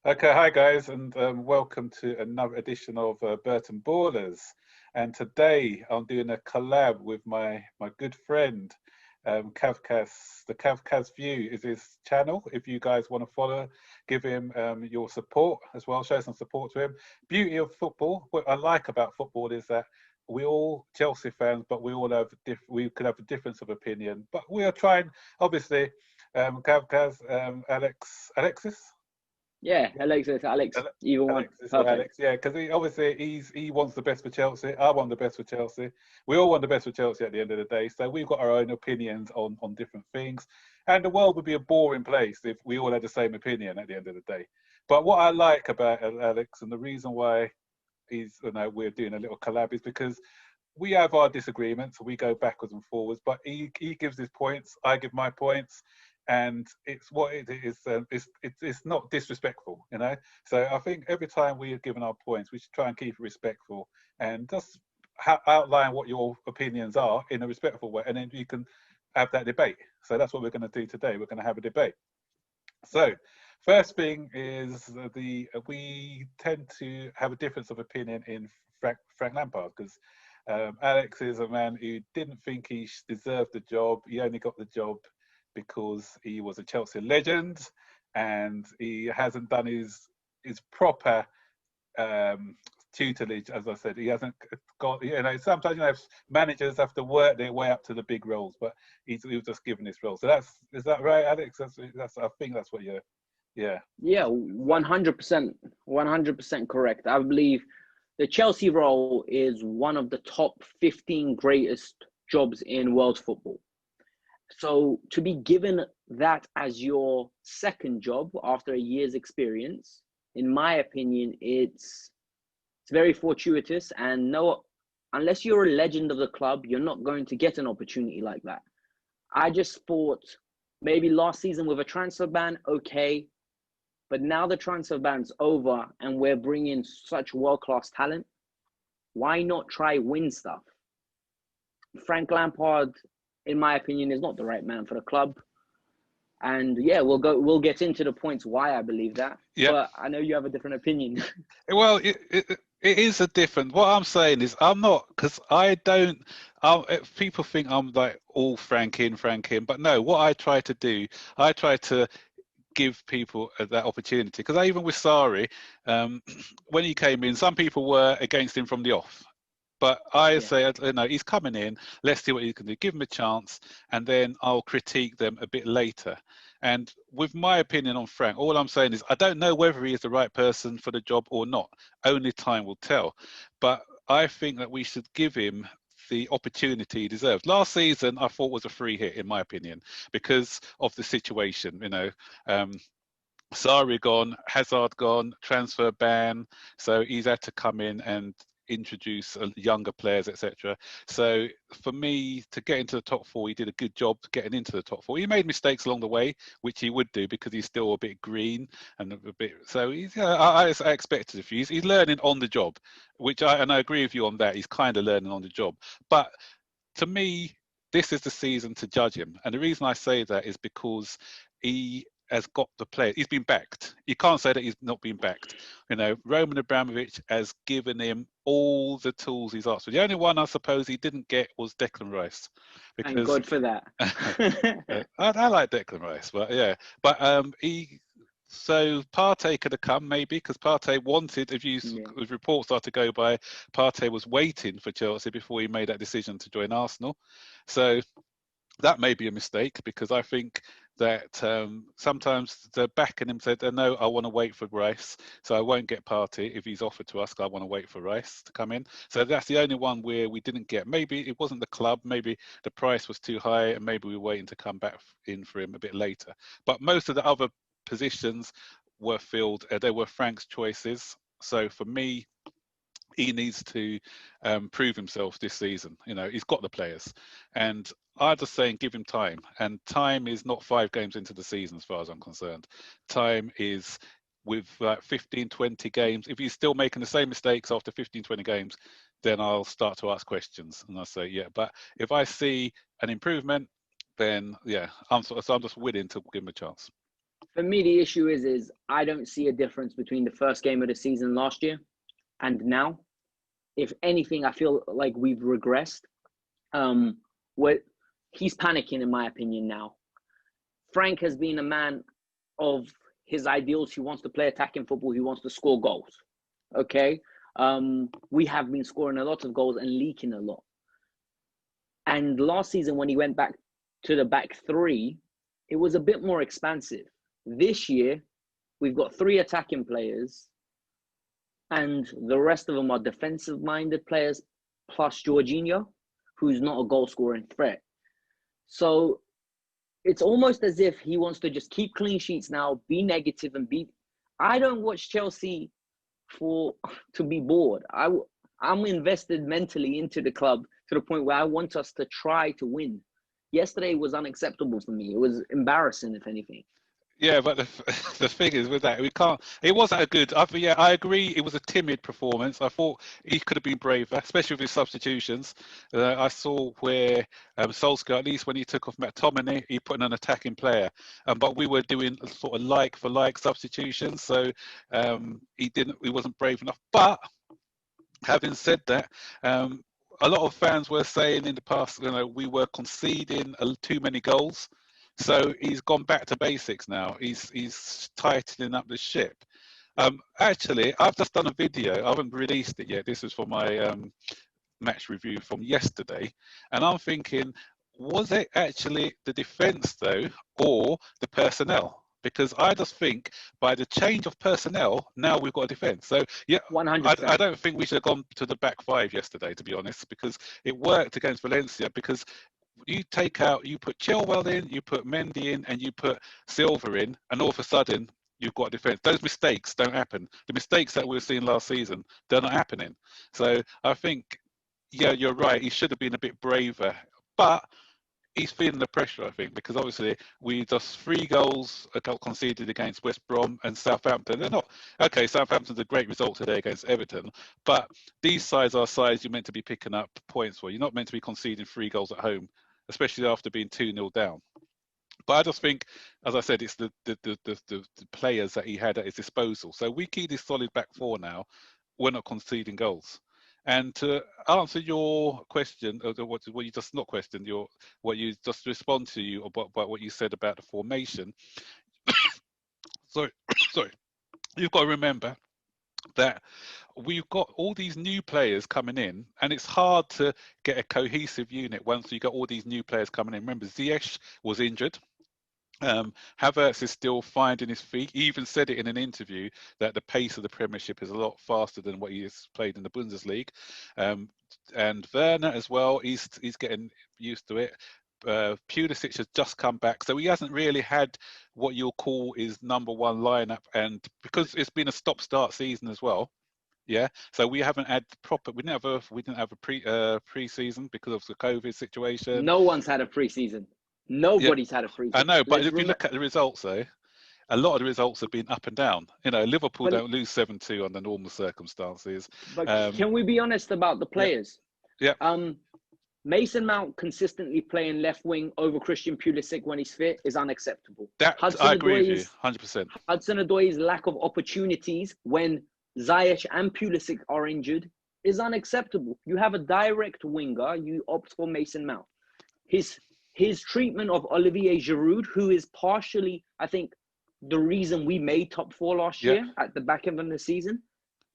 Okay, hi guys, and welcome to another edition of Burton Ballers. And today I'm doing a collab with my good friend Kavkas. The Kavkas View is his channel. If you guys want to follow, give him your support as well. Show some support to him. Beauty of football. What I like about football is that we all Chelsea fans, but we all have we could have a difference of opinion. But we are trying, obviously, Kavkas, Alexis. Yeah, Alexis, Alex, either one. Alexis or Perfect. Alex, yeah, because he wants the best for Chelsea. I want the best for Chelsea. We all want the best for Chelsea at the end of the day. So we've got our own opinions on different things, and the world would be a boring place if we all had the same opinion at the end of the day. But what I like about Alex, and the reason why we're doing a little collab, is because we have our disagreements. We go backwards and forwards, but he gives his points. I give my points. And it's what it is. It's not disrespectful, you know. So I think every time we are given our points, we should try and keep it respectful and just outline what your opinions are in a respectful way, and then you can have that debate. So that's what we're going to do today. We're going to have a debate. So first thing is we tend to have a difference of opinion in Frank Lampard, because Alex is a man who didn't think he deserved the job. He only got the job because he was a Chelsea legend and he hasn't done his proper tutelage. As I said, he hasn't got, sometimes managers have to work their way up to the big roles, but he was just given this role. So is that right, Alex? That's I think that's what you're. Yeah, 100%, 100% correct. I believe the Chelsea role is one of the top 15 greatest jobs in world football. So to be given that as your second job after a year's experience, in my opinion, it's very fortuitous. And no, unless you're a legend of the club, you're not going to get an opportunity like that. I just thought maybe last season with a transfer ban, okay. But now the transfer ban's over and we're bringing such world-class talent. Why not try win stuff? Frank Lampard, in my opinion, is not the right man for the club. And yeah, we'll get into the points why I believe that. Yeah. But I know you have a different opinion. Well, it is a different. What I'm saying is, I'm not, because I don't. People think I'm like all Frank in, but no. What I try to do, I try to give people that opportunity. Because even with Sarri, when he came in, some people were against him from the off. But I say, he's coming in, let's see what he can do. Give him a chance, and then I'll critique them a bit later. And with my opinion on Frank, all I'm saying is I don't know whether he is the right person for the job or not. Only time will tell. But I think that we should give him the opportunity he deserves. Last season, I thought was a free hit, in my opinion, because of the situation, Sarri gone, Hazard gone, transfer ban. So he's had to come in and introduce younger players, etc. So for me to get into the top four, he did a good job getting into the top four. He made mistakes along the way, which he would do because he's still a bit green and a bit. So he's, I expected a few. He's learning on the job, and I agree with you on that. He's kind of learning on the job. But to me, this is the season to judge him, and the reason I say that is because he has got the player. He's been backed. You can't say that he's not been backed. Roman Abramovich has given him all the tools he's asked for. The only one I suppose he didn't get was Declan Rice. Thank God for that. I like Declan Rice, but yeah. But so Partey could have come maybe, because Partey wanted, if reports are to go by, Partey was waiting for Chelsea before he made that decision to join Arsenal. So that may be a mistake, because I think that sometimes the backing him said, no, I want to wait for Rice, so I won't get Partey if he's offered to us. I want to wait for Rice to come in. So that's the only one where we didn't get. Maybe it wasn't the club, maybe the price was too high, and maybe we were waiting to come back in for him a bit later. But most of the other positions were filled. They were Frank's choices. So for me, he needs to prove himself this season. He's got the players, and I'm just saying, give him time. And time is not 5 games into the season, as far as I'm concerned. Time is with like 15, 20 games. If he's still making the same mistakes after 15, 20 games, then I'll start to ask questions, and I'll say, yeah. But if I see an improvement, then yeah, I'm just willing to give him a chance. For me, the issue is I don't see a difference between the first game of the season last year and now. If anything, I feel like we've regressed. He's panicking, in my opinion, now. Frank has been a man of his ideals. He wants to play attacking football. He wants to score goals. Okay? We have been scoring a lot of goals and leaking a lot. And last season, when he went back to the back three, it was a bit more expansive. This year, we've got 3 attacking players, and the rest of them are defensive-minded players, plus Gorginho, who's not a goal-scoring threat. So it's almost as if he wants to just keep clean sheets now, be negative, and be. I don't watch Chelsea to be bored. I'm invested mentally into the club to the point where I want us to try to win. Yesterday was unacceptable for me. It was embarrassing, if anything. Yeah, but the thing is with that, we can't. It wasn't a good. I agree. It was a timid performance. I thought he could have been braver, especially with his substitutions. I saw where Solskjaer, at least when he took off McTominay, he put in an attacking player. But we were doing sort of like for like substitutions, so he wasn't brave enough. But having said that, a lot of fans were saying in the past, we were conceding too many goals. So he's gone back to basics now. He's tightening up the ship. Actually, I've just done a video. I haven't released it yet. This is for my match review from yesterday. And I'm thinking, was it actually the defence, though, or the personnel? Because I just think by the change of personnel, now we've got a defence. So, yeah, 100%. I don't think we should have gone to the back 5 yesterday, to be honest, because it worked against Valencia. Because you put Chilwell in, you put Mendy in, and you put Silva in, and all of a sudden you've got a defence. Those mistakes don't happen. The mistakes that we were seeing last season, they're not happening. So I think, yeah, you're right. He should have been a bit braver, but he's feeling the pressure, I think, because obviously we just 3 goals got conceded against West Brom and Southampton. They're not okay. Southampton's a great result today against Everton, but these sides are sides you're meant to be picking up points for. You're not meant to be conceding 3 goals at home, especially after being 2-0 down. But I just think, as I said, it's the players that he had at his disposal. So we keep this solid back 4 now. We're not conceding goals. And to answer your question, or what you just not question, what you just respond to you about what you said about the formation. sorry, you've got to remember that we've got all these new players coming in, and it's hard to get a cohesive unit once you got all these new players coming in. Remember, Ziyech was injured. Havertz is still finding his feet. He even said it in an interview that the pace of the Premiership is a lot faster than what he has played in the Bundesliga. And Werner as well, he's getting used to it. Pulisic has just come back, so he hasn't really had what you'll call his number 1 lineup, and because it's been a stop-start season as well. Yeah, so we haven't had we didn't have a pre-season because of the COVID situation. No one's had a pre-season. Nobody's had a pre-season. I know, but if you look at the results, though, a lot of the results have been up and down. Liverpool don't lose 7-2 under normal circumstances. But can we be honest about the players? Yeah. Mason Mount consistently playing left wing over Christian Pulisic when he's fit is unacceptable. I agree with you, 100%. Hudson-Odoi's lack of opportunities when Ziyech and Pulisic are injured is unacceptable. You have a direct winger, you opt for Mason Mount. His treatment of Olivier Giroud, who is partially, I think, the reason we made top 4 last year at the back end of the season,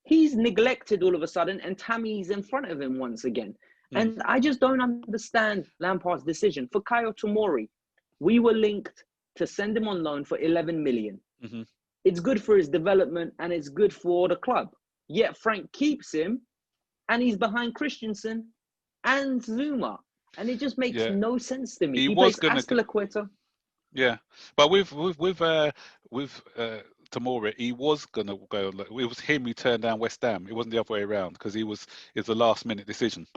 he's neglected all of a sudden, and Tammy's in front of him once again. And I just don't understand Lampard's decision. For Kayo Tomori, we were linked to send him on loan for 11 million. Mm-hmm. It's good for his development and it's good for the club. Yet Frank keeps him and he's behind Christensen and Zuma. And it just makes no sense to me. He plays Azpilicueta. Yeah, but with Tomori, he was gonna go. It was him who turned down West Ham. It wasn't the other way around because it's a last-minute decision.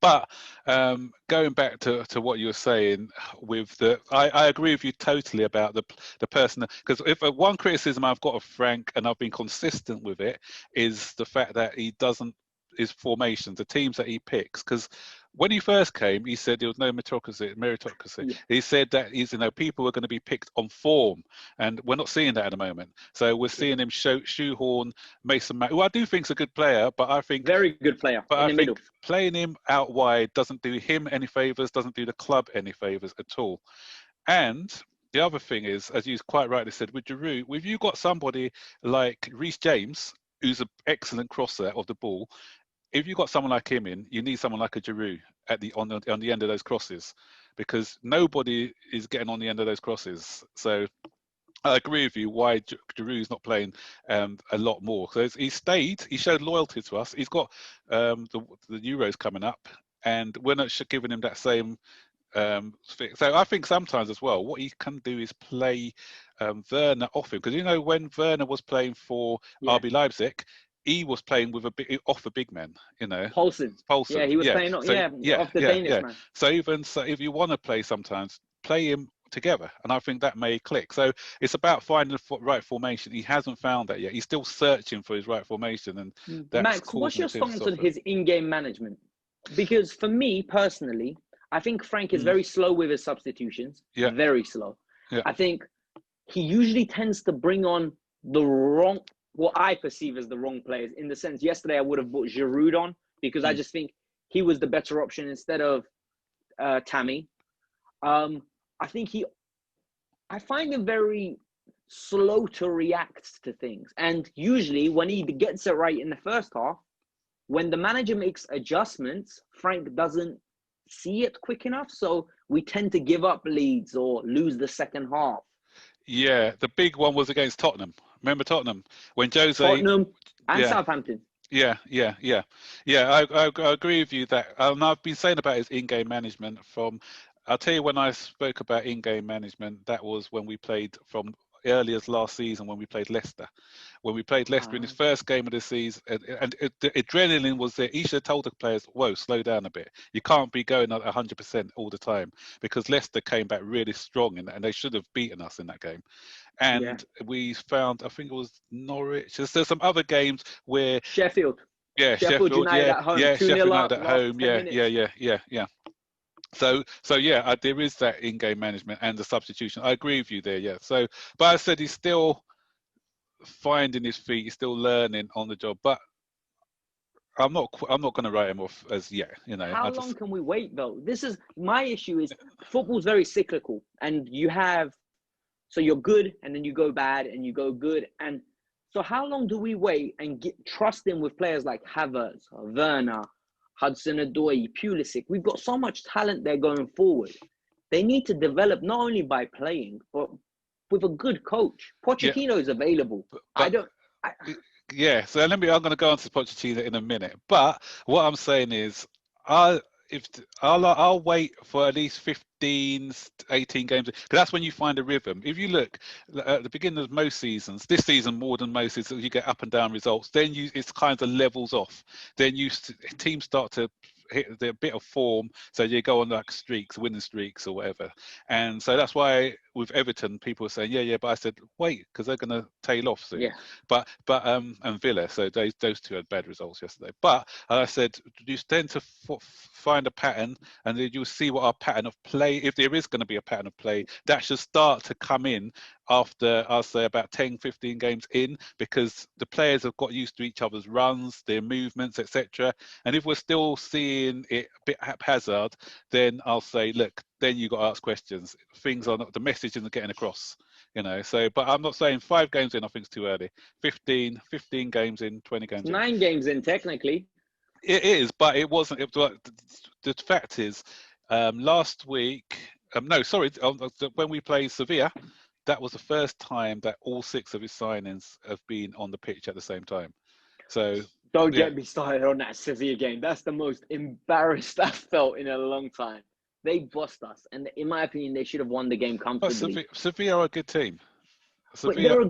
But going back to what you were saying with I agree with you totally about the person, because if one criticism I've got of Frank, and I've been consistent with it, is the fact that he doesn't his formations, the teams that he picks, because when he first came, he said there was no meritocracy. Yeah. He said that people were going to be picked on form, and we're not seeing that at the moment. So we're seeing him shoehorn Mason Mount, who I do think is a good player, but I think very good player in the middle. Playing him out wide doesn't do him any favors, doesn't do the club any favors at all. And the other thing is, as you quite rightly said, with Giroud, if you got somebody like Reece James, who's an excellent crosser of the ball, if you got someone like him in, you need someone like a Giroud on the end of those crosses, because nobody is getting on the end of those crosses. So I agree with you why Giroud's not playing a lot more. So he showed loyalty to us. He's got the Euros coming up, and we're not giving him that same thing. So I think sometimes as well, what he can do is play Werner off him, because when Werner was playing for RB Leipzig, he was playing with off a big man, Poulsen. Yeah, he was playing off the Danish man. So if you want to play sometimes, play him together, and I think that may click. So it's about finding the right formation. He hasn't found that yet. He's still searching for his right formation, and that's Max, what's your stance on his in-game management? Because for me personally, I think Frank is very slow with his substitutions. Yeah. Very slow. Yeah. I think he usually tends to bring on what I perceive as the wrong players. In the sense, yesterday I would have brought Giroud on because I just think he was the better option instead of Tammy. I find him very slow to react to things. And usually when he gets it right in the first half, when the manager makes adjustments, Frank doesn't see it quick enough. So we tend to give up leads or lose the second half. Yeah, the big one was against Tottenham. Remember Tottenham? When Jose... Tottenham and Southampton. Yeah. I agree with you that, and I've been saying about his in-game management I'll tell you, when I spoke about in-game management, that was when we played from earlier last season, when we played Leicester. When we played Leicester in his first game of the season, and the adrenaline was there. He should have told the players, whoa, slow down a bit. You can't be going at 100% all the time, because Leicester came back really strong, and they should have beaten us in that game. And we found, I think it was Norwich. There's some other games where... Sheffield. Yeah, Sheffield United at home. Sheffield United at home. Yeah. So there is that in-game management and the substitution. I agree with you there. Yeah. So, but I said he's still finding his feet. He's still learning on the job. But I'm not going to write him off as yet. How long can we wait though? This is my issue. Is football's very cyclical, and so you're good, and then you go bad, and you go good, and so how long do we wait and trust him with players like Havertz, Werner, Hudson-Odoi, Pulisic? We've got so much talent there going forward. They need to develop not only by playing, but with a good coach. Pochettino is available. So I'm going to go on to Pochettino in a minute. But what I'm saying is, I'll wait for at least 15, 18 games, because that's when you find a rhythm. If you look at the beginning of most seasons, this season more than most seasons, you get up and down results. Then it's kind of levels off. Then teams start to hit a bit of form, so you go on like winning streaks or whatever. And so that's why with Everton, people are saying, but I said, wait, because they're going to tail off soon. Yeah. But and Villa, so those two had bad results yesterday. But I said, you tend to find a pattern, and then you'll see what our pattern of play, if there is going to be a pattern of play, that should start to come in after, I'll say, about 10, 15 games in, because the players have got used to each other's runs, their movements, etc. And if we're still seeing it a bit haphazard, then I'll say, look, then you got to ask questions. Things are not, the message isn't getting across, So, but I'm not saying 5 games in, I think it's too early. 15 games in, 20 games in. 9 games in, technically. It is, but it wasn't. The fact is, last week, when we played Sevilla, that was the first time that all 6 of his signings have been on the pitch at the same time. So don't get me started on that Sevilla game. That's the most embarrassed I've felt in a long time. They bossed us, and in my opinion, they should have won the game comfortably. Sevilla are a good team. We're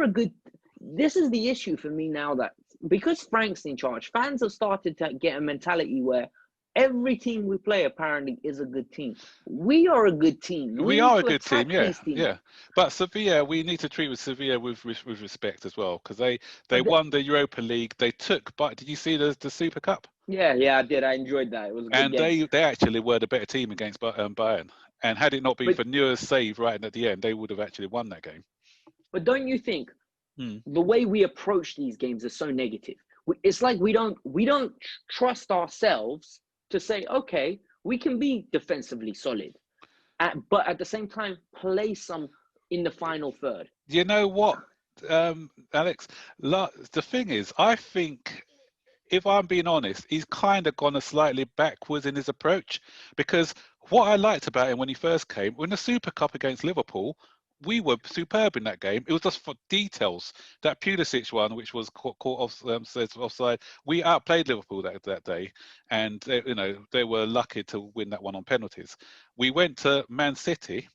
a good. This is the issue for me now, that because Frank's in charge, fans have started to get a mentality where every team we play apparently is a good team. We are a good team. We are a good team, yeah. But Sevilla, we need to treat Sevilla with respect as well, because they won the Europa League. They took, but did you see the Super Cup? Yeah, I did. I enjoyed that. It was a good And game. they actually were the better team against Bayern. And had it not been But for Neuer's save right at the end, they would have actually won that game. but don't you think Hmm. the way we approach these games is so negative? It's like we don't trust ourselves to say, okay, we can be defensively solid, but at the same time play some in the final third. You know what, Alex? The thing is, I think, if I'm being honest, he's kind of gone a slightly backwards in his approach, because what I liked about him when he first came, when the Super Cup against Liverpool, we were superb in that game. It was just for details. That Pulisic one, which was caught off, says offside, we outplayed Liverpool that day, and they were lucky to win that one on penalties. We went to Man City,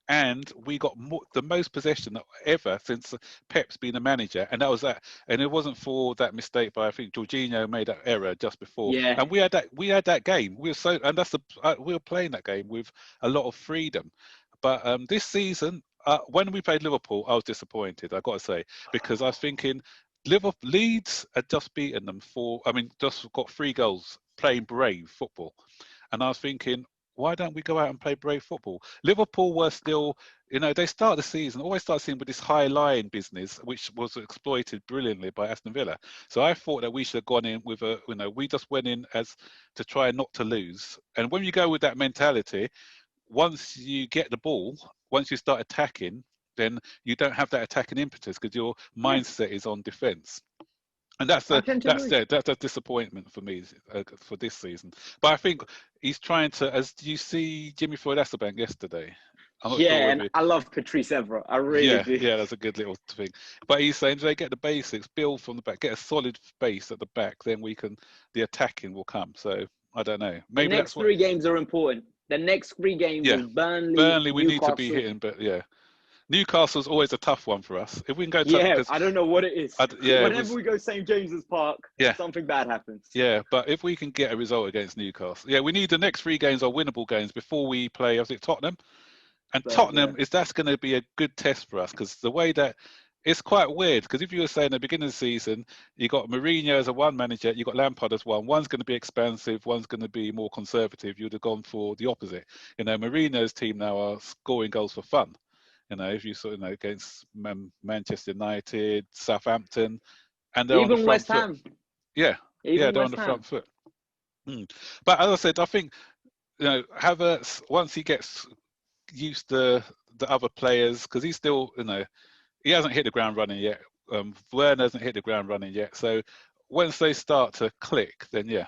and we got the most possession ever since Pep's been a manager, and that was that. And it wasn't for that mistake by, I think, Jorginho made that error just before, Yeah, and we had that game. We were so, and we were playing that game with a lot of freedom. But this season, when we played Liverpool, I was disappointed, I got to say, because I was thinking Leeds had just beaten them just got 3 goals playing brave football, and I was thinking, why don't we go out and play brave football? Liverpool were still, they start the season, always start seeing with this high line business, which was exploited brilliantly by Aston Villa. So I thought that we should have gone in with we just went in as to try not to lose. And when you go with that mentality, once you get the ball, once you start attacking, then you don't have that attacking impetus because your yeah, mindset is on defence. And that's I a tend to that's agree. it. That's a disappointment for me for this season. But I think he's trying to. As you see, Jimmy Floyd Hasselbank yesterday. I'm not sure Yeah, and whether. I love Patrice Evra. I really Yeah, do. yeah, that's a good little thing. But he's saying they get the basics, build from the back, get a solid base at the back, then the attacking will come. So I don't know. The Maybe next that's what. 3 games are important. The next 3 games Yeah, is Burnley, Burnley, we need to be Newcastle. hitting, but yeah, Newcastle's always a tough one for us. If we can go to, Yeah, because I don't know what it is. yeah, it Whenever was we go St. James's Park, yeah. something bad happens. Yeah, but if we can get a result against Newcastle, yeah, we need the next 3 games are winnable games before we play. I think Tottenham, and Spurs, yeah. that's going to be a good test for us, because the way that it's quite weird. Because if you were saying at the beginning of the season, you got Mourinho as a one manager, you got Lampard as one. One's going to be expansive, one's going to be more conservative. You'd have gone for the opposite. Mourinho's team now are scoring goals for fun. If you saw, against Manchester United, Southampton, and they're on the Even front West foot. Ham. Yeah, yeah, Even they're on West the Ham. front foot. But as I said, I think Havertz, once he gets used to the other players, because he's still he hasn't hit the ground running yet. Werner hasn't hit the ground running yet. So once they start to click, then yeah,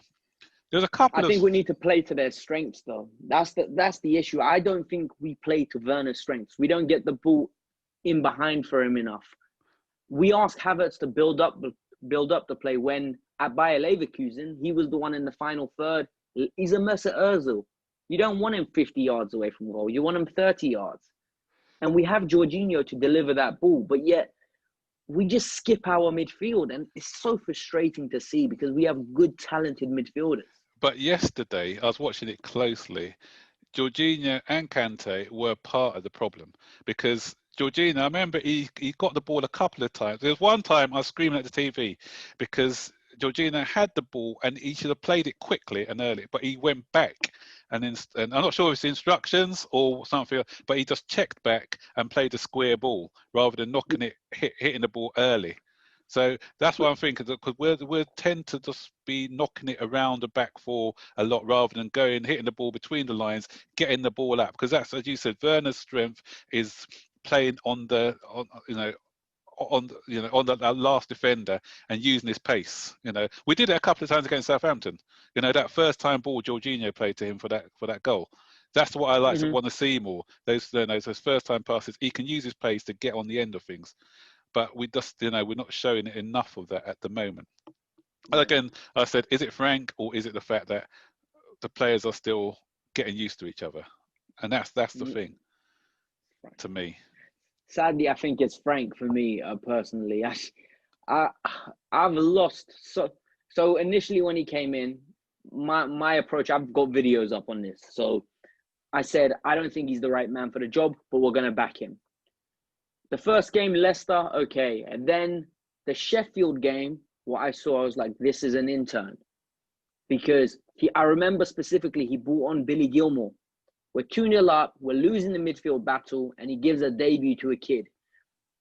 there's a I couple of think we need to play to their strengths, though. That's the issue. I don't think we play to Werner's strengths. We don't get the ball in behind for him enough. We asked Havertz to build up the play when at Bayer Leverkusen he was the one in the final third. He's a Mesut Ozil. You don't want him 50 yards away from goal. You want him 30 yards. And we have Jorginho to deliver that ball, but yet we just skip our midfield, and it's so frustrating to see because we have good, talented midfielders. But yesterday, I was watching it closely. Jorginho and Kante were part of the problem, because Jorginho, I remember he got the ball a couple of times. There was one time I was screaming at the TV because Jorginho had the ball and he should have played it quickly and early, but he went back and I'm not sure if it's instructions or something, but he just checked back and played a square ball rather than knocking it, hitting the ball early. So that's what I'm thinking, because we tend to just be knocking it around the back four a lot rather than hitting the ball between the lines, getting the ball up. Because that's, as you said, Werner's strength is playing on the last defender and using his pace. We did it a couple of times against Southampton. That first time ball Jorginho played to him for that goal. That's what I like to want to see more. Those first time passes. He can use his pace to get on the end of things. But we just, we're not showing enough of that at the moment. And again, I said, is it Frank, or is it the fact that the players are still getting used to each other? And that's the thing to me. Sadly, I think it's Frank for me personally. I've lost so initially when he came in, my approach. I've got videos up on this. So I said I don't think he's the right man for the job, but we're gonna back him. The first game, Leicester, okay. And then the Sheffield game, what I saw, I was like, this is an intern. because I remember specifically he brought on Billy Gilmore. We're 2-0 up, we're losing the midfield battle, and he gives a debut to a kid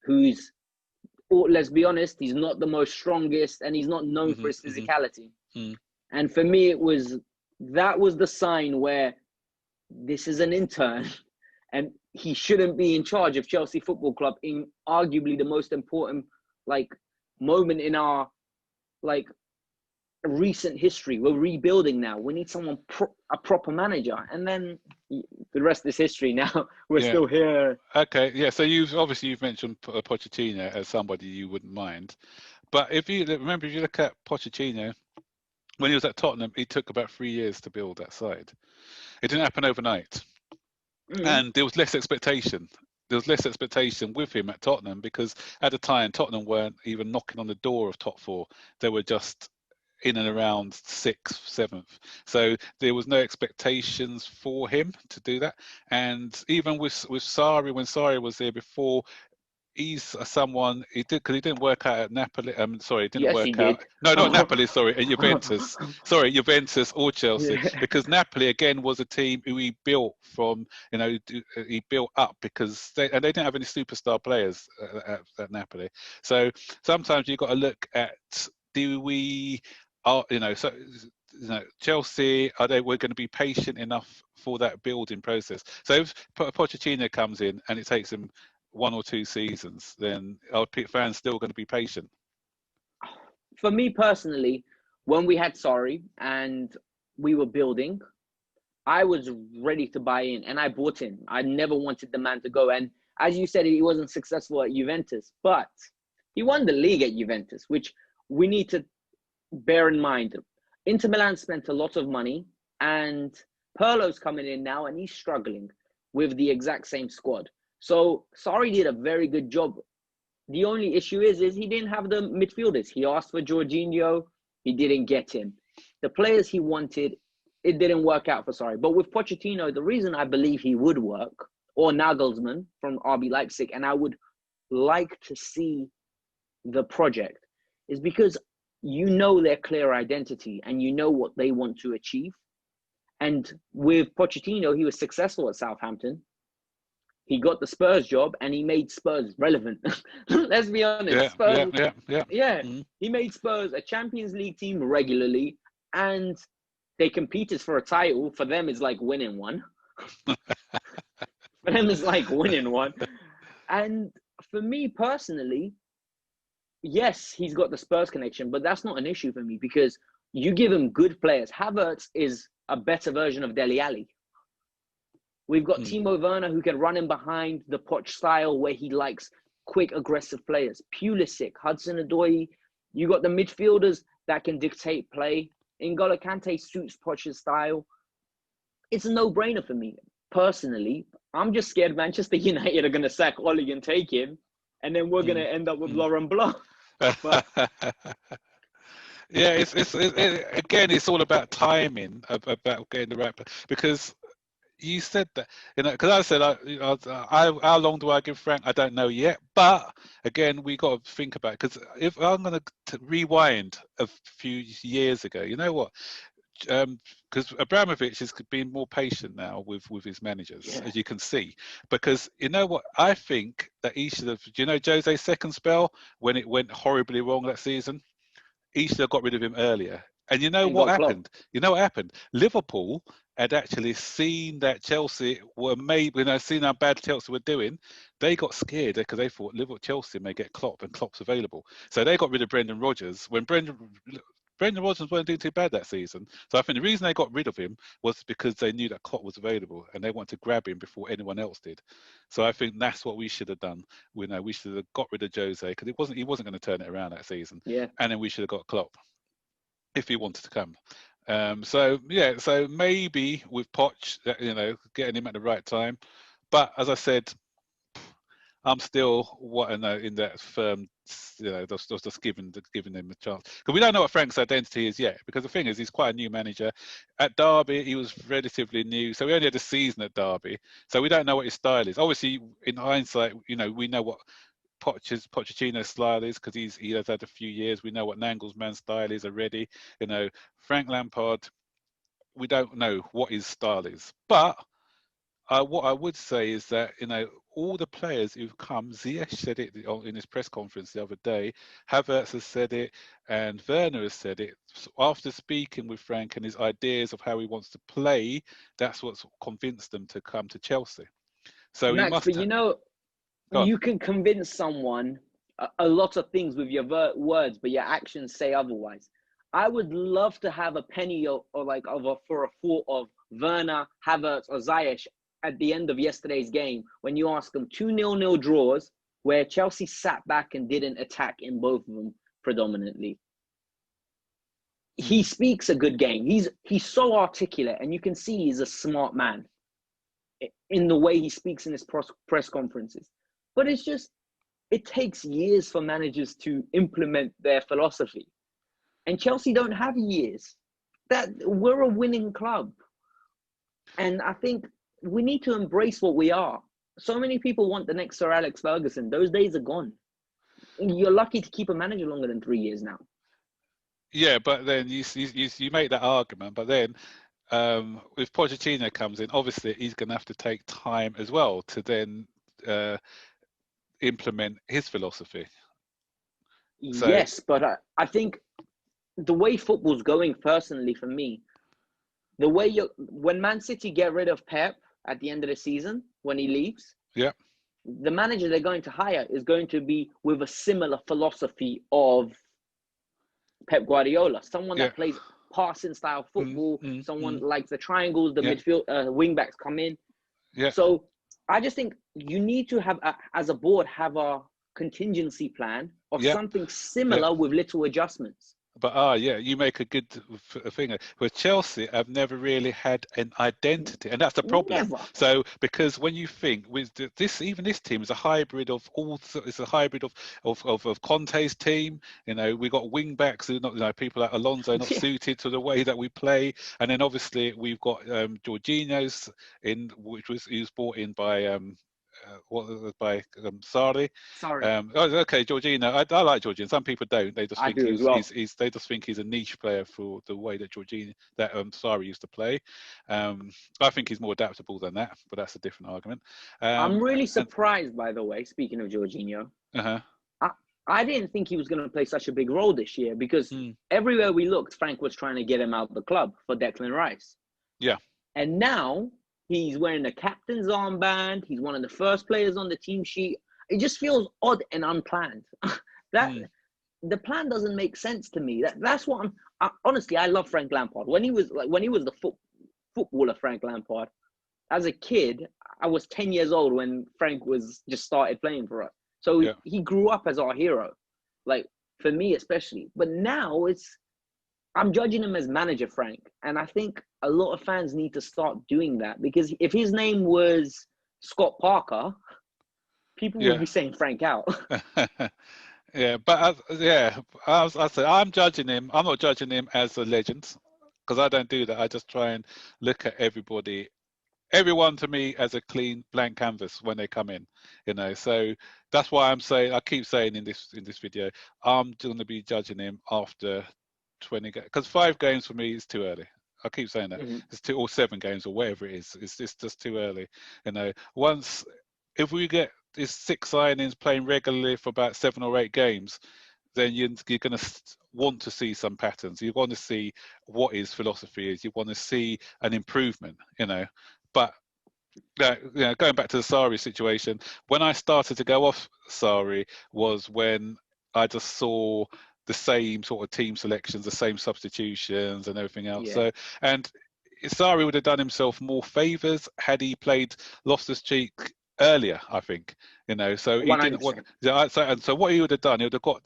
who's, let's be honest, he's not the most strongest, and he's not known for his physicality. And for me, that was the sign where this is an intern, and he shouldn't be in charge of Chelsea Football Club in arguably the most important moment in our recent history. We're rebuilding now. We need someone, a proper manager, and then the rest is history. Now we're still here. Okay, yeah. So you've mentioned Pochettino as somebody you wouldn't mind, but if you look at Pochettino, when he was at Tottenham, it took about 3 years to build that side. It didn't happen overnight, and there was less expectation. There was less expectation with him at Tottenham because at the time Tottenham weren't even knocking on the door of top four. They were just in and around 6th, 7th. So there was no expectations for him to do that. And even with Sarri, when Sarri was there before, he's someone he didn't work out at Napoli. It didn't work out. No, not Napoli. Sorry, at Juventus. Sorry, Juventus or Chelsea, because Napoli again was a team who he built from. He built up because they didn't have any superstar players at Napoli. So sometimes you've got to look at Chelsea, we're going to be patient enough for that building process. So if Pochettino comes in and it takes him 1 or 2 seasons, then are fans still going to be patient? For me personally, when we had Sarri and we were building, I was ready to buy in and I bought in. I never wanted the man to go. And as you said, he wasn't successful at Juventus, but he won the league at Juventus, which we need to bear in mind. Inter Milan spent a lot of money, and Pirlo's coming in now and he's struggling with the exact same squad. So Sarri did a very good job. The only issue is he didn't have the midfielders. He asked for Gorginho, he didn't get him. The players he wanted, it didn't work out for Sarri. But with Pochettino, the reason I believe he would work, or Nagelsmann from RB Leipzig, and I would like to see the project, is because their clear identity and what they want to achieve. And with Pochettino, he was successful at Southampton. He got the Spurs job and he made Spurs relevant. Let's be honest. He made Spurs a Champions League team regularly, and they competed for a title. For them, it's like winning one. And for me personally, yes, he's got the Spurs connection, but that's not an issue for me because you give him good players. Havertz is a better version of Dele Alli. We've got Timo Werner who can run in behind the Poch style where he likes quick, aggressive players. Pulisic, Hudson-Odoi. You got the midfielders that can dictate play. N'Golo Kante suits Poch's style. It's a no-brainer for me. Personally, I'm just scared Manchester United are going to sack Oli and take him, and then we're going to end up with Laurent Blanc. Yeah, it's all about timing, about getting the right play. Because you said that, because I said, how long do I give Frank? I don't know yet. But again, we got to think about it. Because if I'm going to rewind a few years ago, you know what? Because Abramovich has been more patient now with his managers, as you can see. Because you know what? I think that he should have, Jose's second spell, when it went horribly wrong that season, he should have got rid of him earlier. And you know what happened? Liverpool had actually seen that Chelsea were seen how bad Chelsea were doing. They got scared because they thought Chelsea may get Klopp and Klopp's available. So they got rid of Brendan Rodgers when Brendan Rodgers weren't doing too bad that season. So I think the reason they got rid of him was because they knew that Klopp was available and they wanted to grab him before anyone else did. So I think that's what we should have done. We should have got rid of Jose because he wasn't going to turn it around that season. Yeah. And then we should have got Klopp if he wanted to come. So maybe with Poch, getting him at the right time. But as I said, I'm still in that firm, just giving him a chance. Because we don't know what Frank's identity is yet. Because the thing is, he's quite a new manager. At Derby, he was relatively new, so we only had a season at Derby. So we don't know what his style is. Obviously, in hindsight, we know what Pochettino's style is, because he has had a few years. We know what Nagelsmann's style is already. You know, Frank Lampard, we don't know what his style is. But what I would say is that, you know, all the players who've come, Ziyech said it in his press conference the other day, Havertz has said it, and Werner has said it. After speaking with Frank and his ideas of how he wants to play, that's what's convinced them to come to Chelsea. So he Max, must. but you know, you can convince someone a lot of things with your words, but your actions say otherwise. I would love to have a penny for a thought of Werner, Havertz, or Ziyech at the end of yesterday's game when you ask them 2-0 draws where Chelsea sat back and didn't attack in both of them predominantly. He speaks a good game. He's so articulate, and you can see he's a smart man in the way he speaks in his press conferences. But it's just, it takes years for managers to implement their philosophy. And Chelsea don't have years. That we're a winning club. And I think we need to embrace what we are. So many people want the next Sir Alex Ferguson. Those days are gone. You're lucky to keep a manager longer than 3 years now. Yeah, but then you make that argument, but then if Pochettino comes in, obviously he's going to have to take time as well to then implement his philosophy. So, yes, but I think the way football's going, personally for me, the way when Man City get rid of Pep at the end of the season, when he leaves, yeah, the manager they're going to hire is going to be with a similar philosophy of Pep Guardiola, someone that plays passing style football, someone likes the triangles, the midfield, wing backs come in. Yeah. So I just think you need to have, as a board, have a contingency plan of something similar with little adjustments. But you make a good thing. With Chelsea, I've never really had an identity, and that's the problem. Never. So because when you think with this, even this team is a hybrid of all. It's a hybrid of Conte's team. You know, we got wing backs who not, you know, people like Alonso not suited to the way that we play, and then obviously we've got Jorginho's in, he was brought in by Sarri. Okay, Jorginho. I like Jorginho. Some people don't. They just think they just think he's a niche player for the way that Sarri used to play. I think he's more adaptable than that, but that's a different argument. I'm really surprised, by the way. Speaking of Jorginho, I didn't think he was going to play such a big role this year because everywhere we looked, Frank was trying to get him out of the club for Declan Rice. Yeah, and now he's wearing the captain's armband. He's one of the first players on the team sheet. It just feels odd and unplanned. The plan doesn't make sense to me. That's what honestly, I love Frank Lampard. When he was the footballer Frank Lampard, as a kid, I was 10 years old when Frank was just started playing for us. So he grew up as our hero, like for me especially. But now I'm judging him as manager Frank. And I think a lot of fans need to start doing that, because if his name was Scott Parker, people would be saying Frank out. I say I'm judging him. I'm not judging him as a legend, because I don't do that. I just try and look at everyone to me as a clean blank canvas when they come in, you know. So that's why I keep saying in this video, I'm going to be judging him after 20 games, because 5 games for me is too early. I keep saying that. It's 2 or 7 games or whatever it is. It's just too early, you know. If we get these 6 signings playing regularly for about 7 or 8 games, then you're going to want to see some patterns. You want to see what his philosophy is. You want to see an improvement, you know. But going back to the Sarri situation, when I started to go off Sarri was when I just saw the same sort of team selections, the same substitutions and everything else. So, and Sarri would have done himself more favours had he played Loftus-Cheek earlier, I think, you know. So he 100%. Didn't want. So what he would have done, he would have got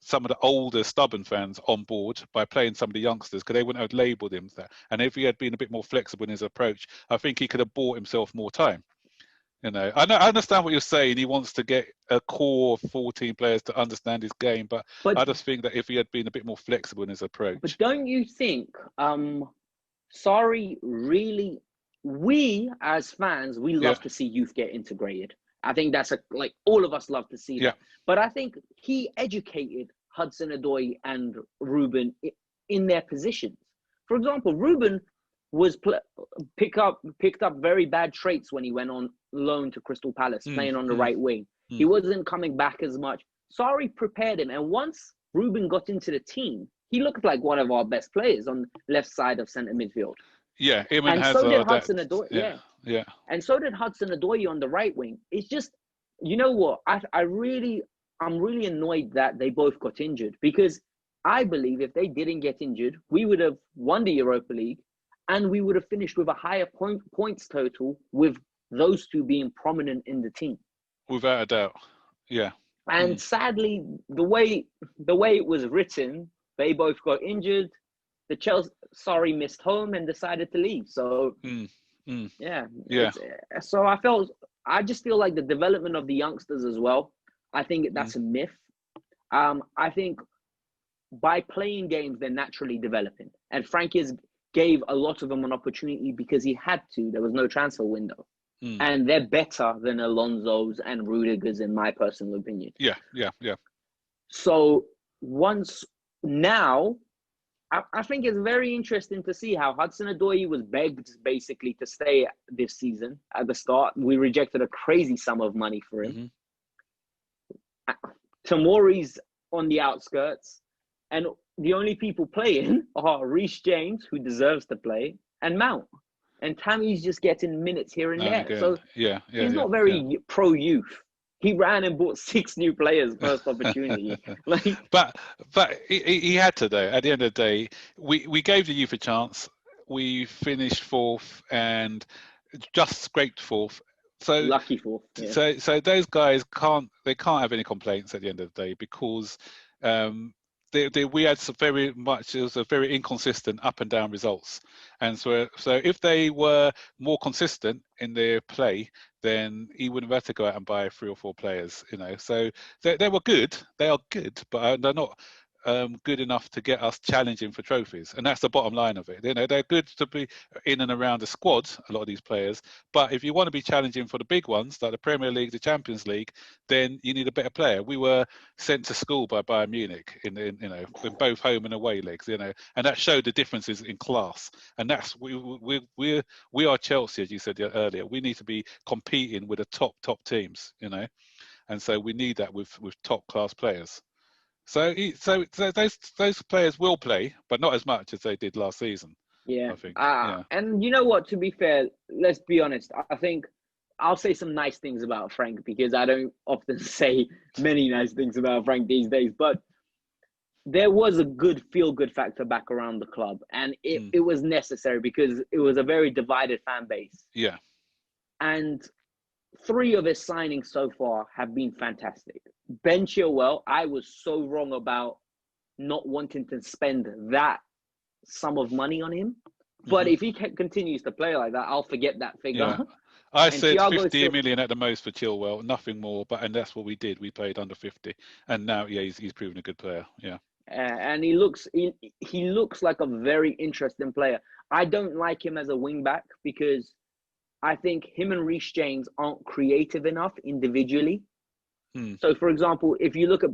some of the older stubborn fans on board by playing some of the youngsters, because they wouldn't have labelled him that. And if he had been a bit more flexible in his approach, I think he could have bought himself more time. You know, I understand what you're saying. He wants to get a core of 14 players to understand his game, but I just think that if he had been a bit more flexible in his approach. But don't you think, Sarri really, we as fans, we love to see youth get integrated. I think that's like all of us love to see Yeah. that. But I think he educated Hudson-Odoi and Ruben in their positions. For example, Ruben was picked up very bad traits when he went on loan to Crystal Palace, playing on the right wing. He wasn't coming back as much. Sarri prepared him, and once Ruben got into the team, he looked like one of our best players on left side of centre midfield. Yeah, him and Hazard. so did Hudson-Odoi. Yeah. And so did Hudson-Odoi on the right wing. It's just, you know what? I'm really annoyed that they both got injured, because I believe if they didn't get injured, we would have won the Europa League, and we would have finished with a higher points total with those two being prominent in the team. Without a doubt. Yeah. And sadly, the way it was written, they both got injured. The Sarri missed home and decided to leave. So yeah. So I just feel like the development of the youngsters as well, I think that's a myth. I think by playing games, they're naturally developing. And Frank gave a lot of them an opportunity because he had to. There was no transfer window. And they're better than Alonso's and Rudiger's, in my personal opinion. Yeah. So now, I think it's very interesting to see how Hudson-Odoi was begged basically to stay this season at the start. We rejected a crazy sum of money for him. Tomori's on the outskirts, and the only people playing are Reece James, who deserves to play, and Mount. And Tammy's just getting minutes here and there. Again. So he's not very pro-youth. He ran and bought 6 new players first opportunity. But he had to, though. At the end of the day, we gave the youth a chance. We finished 4th and just scraped 4th. So lucky 4th. Yeah. So those guys can't have any complaints at the end of the day, because we had it was a very inconsistent up and down results. And so if they were more consistent in their play, then he wouldn't have had to go out and buy 3 or 4 players, So they were good. They are good, but they're not good enough to get us challenging for trophies. And that's the bottom line of it. They're good to be in and around the squad, a lot of these players. But if you want to be challenging for the big ones, like the Premier League, the Champions League, then you need a better player. We were sent to school by Bayern Munich in both home and away legs, and that showed the differences in class. And that's we are Chelsea, as you said earlier. We need to be competing with the top teams, and so we need that with top class players. So those players will play, but not as much as they did last season. Yeah, I think. And you know what? To be fair, let's be honest. I think I'll say some nice things about Frank, because I don't often say many nice things about Frank these days. But there was a good feel-good factor back around the club, and it was necessary because it was a very divided fan base. Yeah. And 3 of his signings so far have been fantastic. Ben Chilwell, I was so wrong about not wanting to spend that sum of money on him. But if he continues to play like that, I'll forget that figure. Yeah. I said 50 million at the most for Chilwell, nothing more. And that's what we did. We paid under 50. And now, he's proven a good player. Yeah. And he looks like a very interesting player. I don't like him as a wing back, because I think him and Reece James aren't creative enough individually. So, for example, if you look at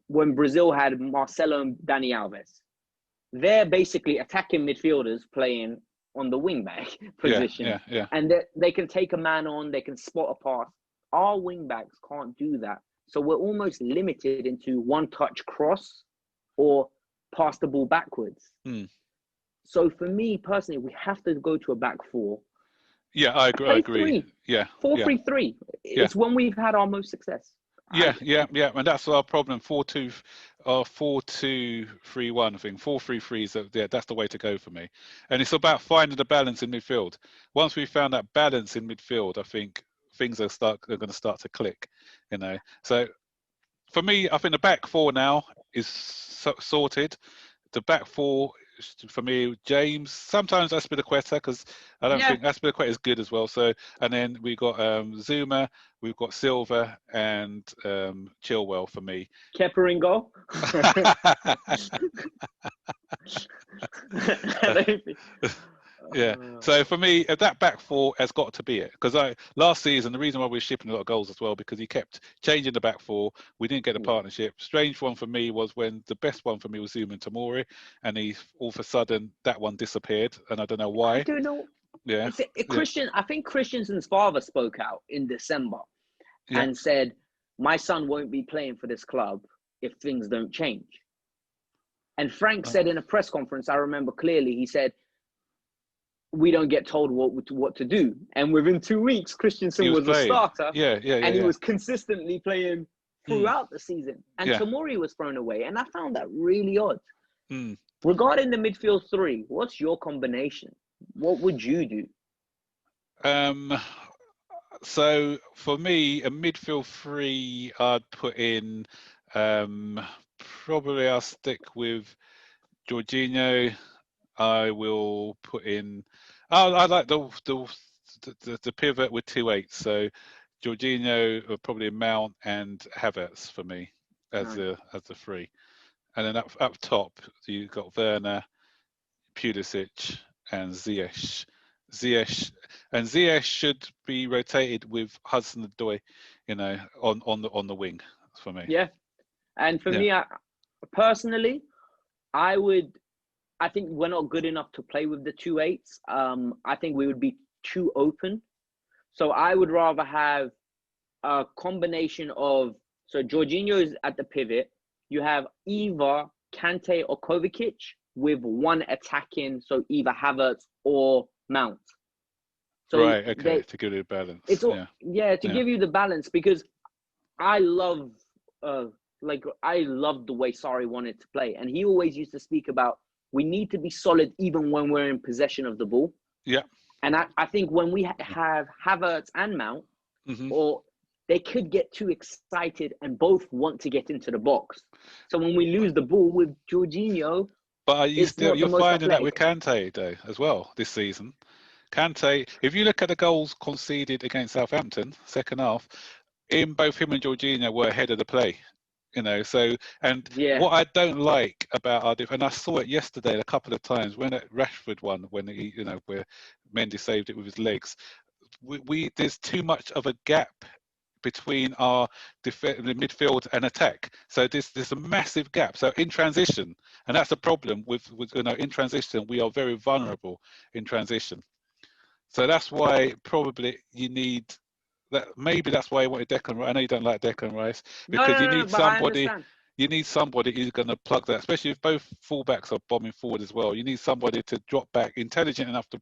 when Brazil had Marcelo and Dani Alves, they're basically attacking midfielders playing on the wing-back position. Yeah. And they can take a man on, they can spot a pass. Our wing-backs can't do that. So we're almost limited into one-touch cross or pass the ball backwards. So for me, personally, we have to go to a back 4. Yeah, I agree. 4-3-3. It's when we've had our most success. Yeah, and that's our problem. 4-2-3-1. I think 4-3-3 is that's the way to go for me. And it's about finding the balance in midfield. Once we found that balance in midfield, I think things are going to start to click. So for me, I think the back 4 now is sorted. The back 4. For me, James, sometimes Aspilicueta, because I don't think Aspilicueta is good as well. So, and then we got Zuma, we've got Silva, and Chilwell for me. Kepa in goal. Yeah. So for me, that back four has got to be it. Because last season, the reason why we were shipping a lot of goals as well, because he kept changing the back four. We didn't get the partnership. Strange one for me was when the best one for me was Zuma and Tomori, and he all of a sudden that one disappeared, and I don't know why. I don't know. Yeah. I think Christensen's father spoke out in December and said, "My son won't be playing for this club if things don't change." And Frank said in a press conference, I remember clearly, he said, "We don't get told what to do." And within 2 weeks, Christensen was a starter. And he was consistently playing throughout the season. And Tomori was thrown away. And I found that really odd. Regarding the midfield three, what's your combination? What would you do? So for me, a midfield three, I'd put in, probably I'll stick with Jorginho. I will put in, I like the pivot with 2-8. So Jorginho, probably Mount and Havertz for me as the three. And then up top, you've got Werner, Pulisic, and Ziyech. Ziyech should be rotated with Hudson-Odoi, on the wing for me. Yeah, and for me, personally, I think we're not good enough to play with the 2-8s. I think we would be too open. So I would rather have a combination of, so Jorginho is at the pivot. You have either Kante or Kovacic with one attacking, so either Havertz or Mount. So right, okay, to give it a balance. It's give you the balance, because I love I loved the way Sarri wanted to play. And he always used to speak about, we need to be solid even when we're in possession of the ball. Yeah. And I think when we have Havertz and Mount, or they could get too excited and both want to get into the box. So when we lose the ball with Jorginho, but you're finding that with Kante though as well this season. Kante, if you look at the goals conceded against Southampton second half, both him and Jorginho were ahead of the play. So, and what I don't like about our and I saw it yesterday a couple of times when at Rashford one, when he, where Mendy saved it with his legs. There's too much of a gap between our the midfield and attack. So there's a massive gap. So in transition, and that's the problem with in transition, we are very vulnerable in transition. So that's why probably you need that. Maybe that's why I wanted Declan Rice. I know you don't like Declan Rice, because you need somebody. You need somebody who's going to plug that, especially if both fullbacks are bombing forward as well. You need somebody to drop back, intelligent enough to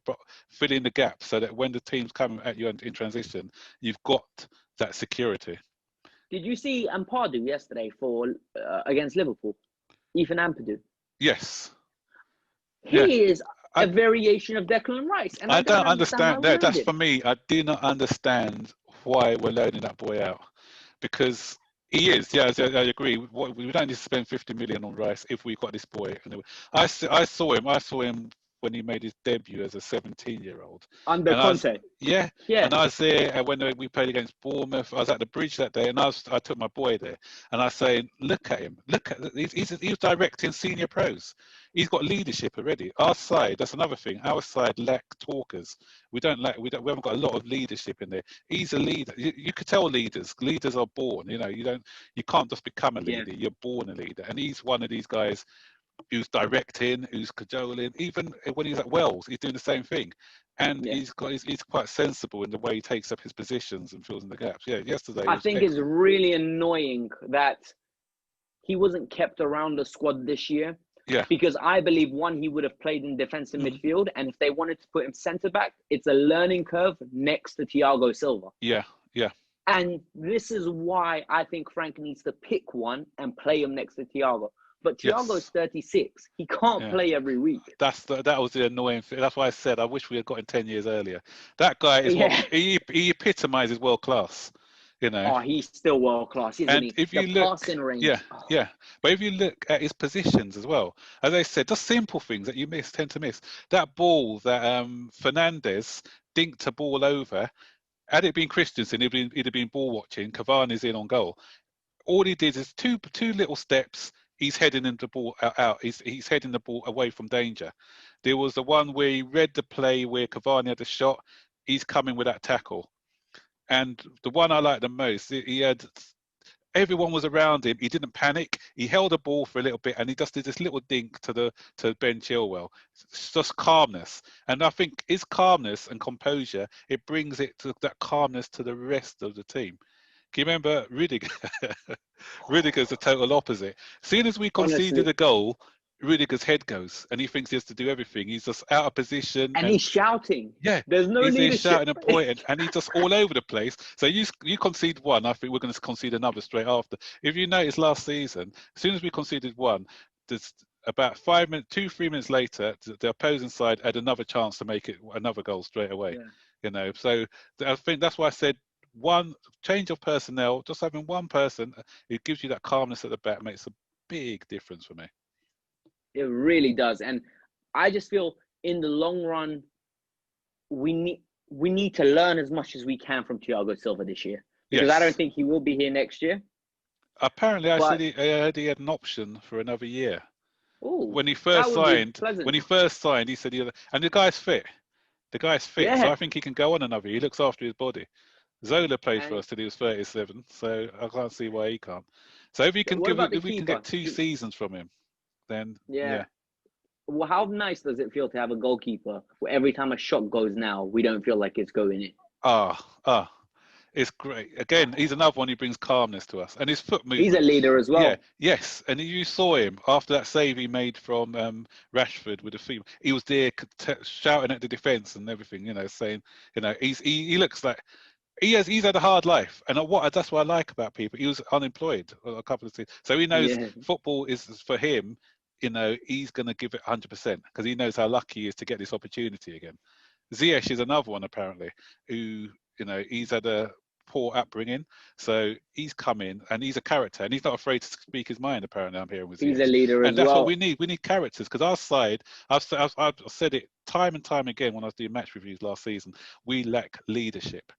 fill in the gap, so that when the team's coming at you in transition, you've got that security. Did you see Ampadu yesterday against Liverpool? Ethan Ampadu. Yes. He is a variation of Declan Rice. And I don't understand that. That's for me. I do not understand why we're loaning that boy out, because he is. Yeah, I agree. We don't need to spend 50 million on Rice if we've got this boy. I saw him when he made his debut as a 17-year-old. Under Conte. Yeah. And I was there when we played against Bournemouth. I was at the bridge that day, and I took my boy there. And I was saying, look at him. He's directing senior pros. He's got leadership already. Our side, that's another thing. Our side lack talkers. We haven't got a lot of leadership in there. He's a leader. You could tell leaders are born. You can't just become a leader. You're born a leader. And he's one of these guys who's directing, who's cajoling. Even when he's at Wales, he's doing the same thing. And he's quite sensible in the way he takes up his positions and fills in the gaps. Yeah, yesterday. I think it's really annoying that he wasn't kept around the squad this year. Yeah. Because I believe, one, he would have played in defensive midfield, and if they wanted to put him centre back, it's a learning curve next to Thiago Silva. Yeah. And this is why I think Frank needs to pick one and play him next to Thiago. But Thiago's 36. He can't play every week. That was the annoying thing. That's why I said I wish we had got him 10 years earlier. That guy is he epitomises world class. Oh, he's still world class, isn't he? If you passing range. Yeah. But if you look at his positions as well, as I said, just simple things that you tend to miss. That ball that Fernandes dinked a ball over, had it been Christensen, he'd have been ball watching. Cavani's in on goal. All he did is two little steps. he's heading the ball out. He's heading the ball away from danger. There was the one where he read the play where Cavani had a shot. He's coming with that tackle. And the one I like the most, he had everyone was around him. He didn't panic. He held the ball for a little bit, and he just did this little dink to Ben Chilwell. It's just calmness, and I think his calmness and composure, it brings it to that calmness to the rest of the team. Can you remember Rudiger? Rudiger's the total opposite. Soon as we conceded a goal, Rudiger's head goes, and he thinks he has to do everything. He's just out of position, and he's shouting. Yeah, there's no leadership. He's shouting and pointing, and he's just all over the place. So you concede one, I think we're going to concede another straight after. If you notice last season, as soon as we conceded one, there's about 3 minutes later, the opposing side had another chance to make it another goal straight away. Yeah. You know, so I think that's why I said one change of personnel, just having one person, it gives you that calmness at the back, makes a big difference for me. It really does, and I just feel in the long run, we need to learn as much as we can from Thiago Silva this year, because I don't think he will be here next year. Apparently, I heard he had an option for another year. Ooh, when he first signed, he said and the guy's fit. Yeah. So I think he can go on another year. He looks after his body. Zola played for us till he was 37, so I can't see why he can't. So if we can get 2 seasons from him, then yeah. Well, how nice does it feel to have a goalkeeper where every time a shot goes now, we don't feel like it's going in? It's great. Again, he's another one who brings calmness to us, and his foot movement. He's a leader as well. Yeah, yes, and you saw him after that save he made from Rashford with the feet. He was there shouting at the defence and everything, you know, saying, you know, he looks like he's had a hard life, and that's what I like about people. He was unemployed a couple of seasons, so he knows football is for him. You know, he's going to give it 100% because he knows how lucky he is to get this opportunity again. Ziyech is another one apparently who, you know, he's had a poor upbringing, so he's come in and he's a character and he's not afraid to speak his mind. Apparently, I'm hearing with Ziyech. He's a leader and that's what we need. We need characters because our side, I've said it time and time again when I was doing match reviews last season, we lack leadership.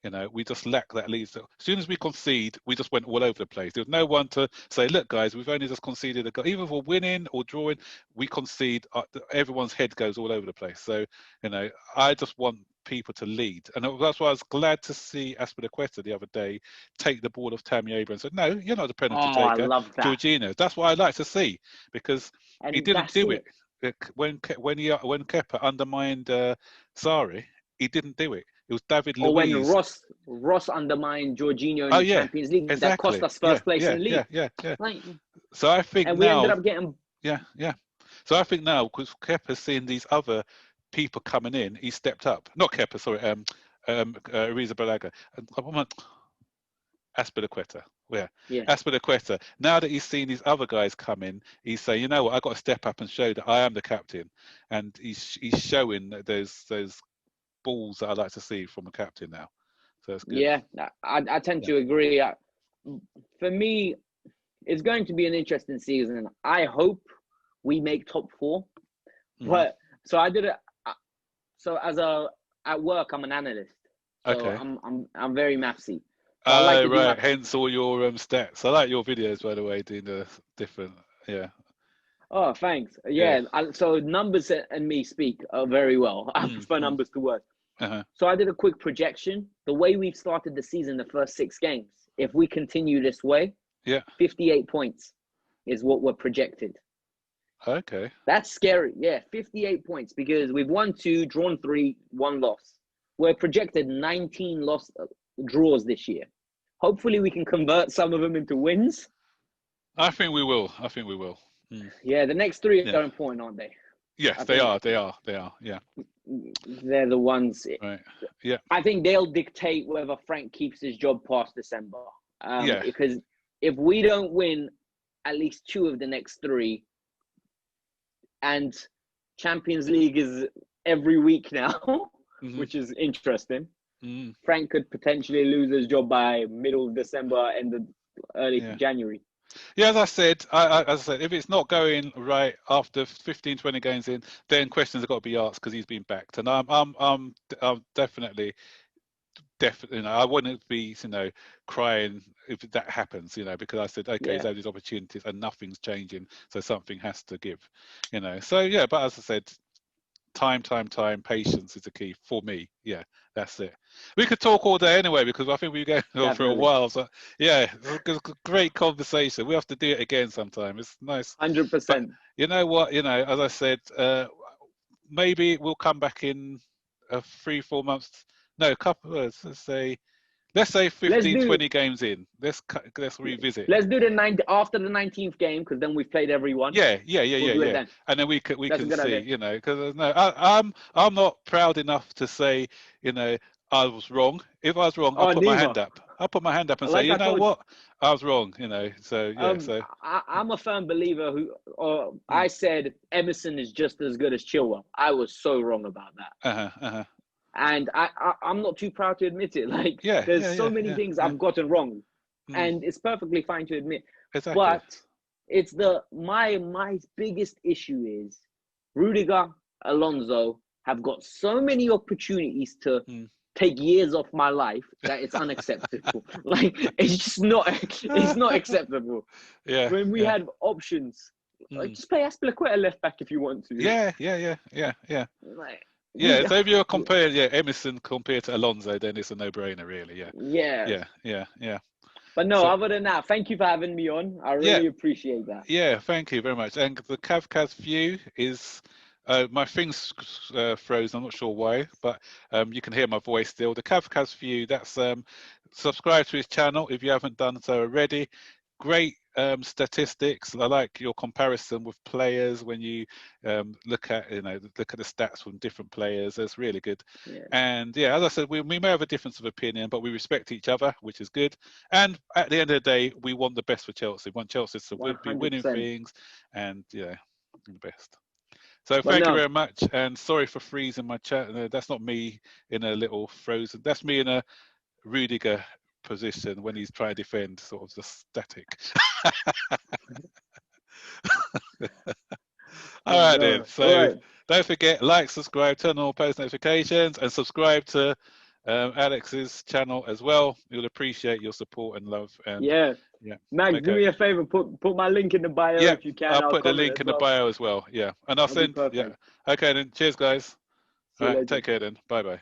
You know, we just lack that lead. So as soon as we concede, we just went all over the place. There was no one to say, look, guys, we've only just conceded a goal. Even if we're winning or drawing, we concede, everyone's head goes all over the place. So, you know, I just want people to lead. And that's why I was glad to see Azpilicueta the other day take the ball off Tammy Abraham and said, no, you're not the penalty taker. I love that. Gorginho. That's what I like to see because he didn't do it. When Kepa undermined Sarri, he didn't do it. It was David Luiz. Or when Ross undermined Jorginho in the Champions League, that cost us first place in the league. Yeah. So I think we ended up getting. Yeah. So I think now because Kepa's seeing these other people coming in, he stepped up. Not Kepa, sorry. Arrizabalaga. Azpilicueta. Yeah. Azpilicueta. Now that he's seen these other guys come in, he's saying, you know what, I've got to step up and show that I am the captain, and he's showing those balls that I like to see from a captain now. So it's good. Yeah, I tend to agree. For me, it's going to be an interesting season. I hope we make top 4. But so I did it. So at work, I'm an analyst. So okay. I'm very mathsy. So right. Hence all your stats. I like your videos, by the way, doing the different. Yeah. Oh, thanks. Yeah. So numbers and me speak very well. I prefer numbers to words. So I did a quick projection. The way we've started the season, the first 6 games, if we continue this way, 58 points is what we're projected. Okay. That's scary. Yeah, 58 points because we've won 2, drawn 3, 1 loss. We're projected 19 draws this year. Hopefully we can convert some of them into wins. I think we will. Yeah, the next 3 are important, aren't they? Yes, they are. Yeah. They're the ones. Right. Yeah. I think they'll dictate whether Frank keeps his job past December. Because if we don't win at least 2 of the next 3, and Champions League is every week now, which is interesting. Frank could potentially lose his job by middle of December and early January. Yeah, as I said, if it's not going right after 15, 20 games in, then questions have got to be asked because he's been backed. And I'm definitely, definitely, I wouldn't be, crying if that happens, because I said, okay, he's had these opportunities and nothing's changing, so something has to give, So yeah, but as I said, time, patience is the key for me. Yeah, that's it. We could talk all day anyway, because I think we're going on for a while. So yeah, it's a great conversation. We have to do it again sometime. It's nice. 100%. You know what? As I said, maybe we'll come back in 3-4 months. No, a couple. Let's say 15, 20 games in. Let's revisit. Let's do after the 19th game, because then we've played everyone. Yeah. And then we can see, because I'm not proud enough to say, I was wrong. If I was wrong, I'll put my hand up. I'll put my hand up and say, you know what, I was wrong. So yeah. I'm a firm believer I said Emerson is just as good as Chilwell. I was so wrong about that. And I'm not too proud to admit it. Like, there's so many things I've gotten wrong, and it's perfectly fine to admit. Exactly. But it's my biggest issue is Rudiger, Alonso have got so many opportunities to take years off my life that it's unacceptable. Like, it's just not. It's not acceptable. Yeah. When we had options, like, just play Aspilicueta left back if you want to. Yeah. Like, yeah, so if you're comparing, Emerson compared to Alonso, then it's a no-brainer, really. Yeah. But no, other than that, thank you for having me on. I really appreciate that. Yeah, thank you very much. And the Kavkas view is, my thing's frozen. I'm not sure why, but you can hear my voice still. The Kavkas view, that's subscribe to his channel if you haven't done so already. Great statistics. I like your comparison with players when you look at the stats from different players. That's really good. And as I said, we may have a difference of opinion, but we respect each other, which is good. And at the end of the day, we want the best for Chelsea. We want Chelsea to be winning things, and the best. So thank you very much, and sorry for freezing my chat. That's not me in a little frozen. That's me in a Rudiger position when he's trying to defend, sort of just static. All right then. So don't forget, like, subscribe, turn on all post notifications, and subscribe to Alex's channel as well. We'll appreciate your support and love. And Mag, do me a favor, put my link in the bio if you can. I'll put the link in the bio as well. Yeah, and I'll send. Okay then. Cheers, guys. All right, take care then. Bye.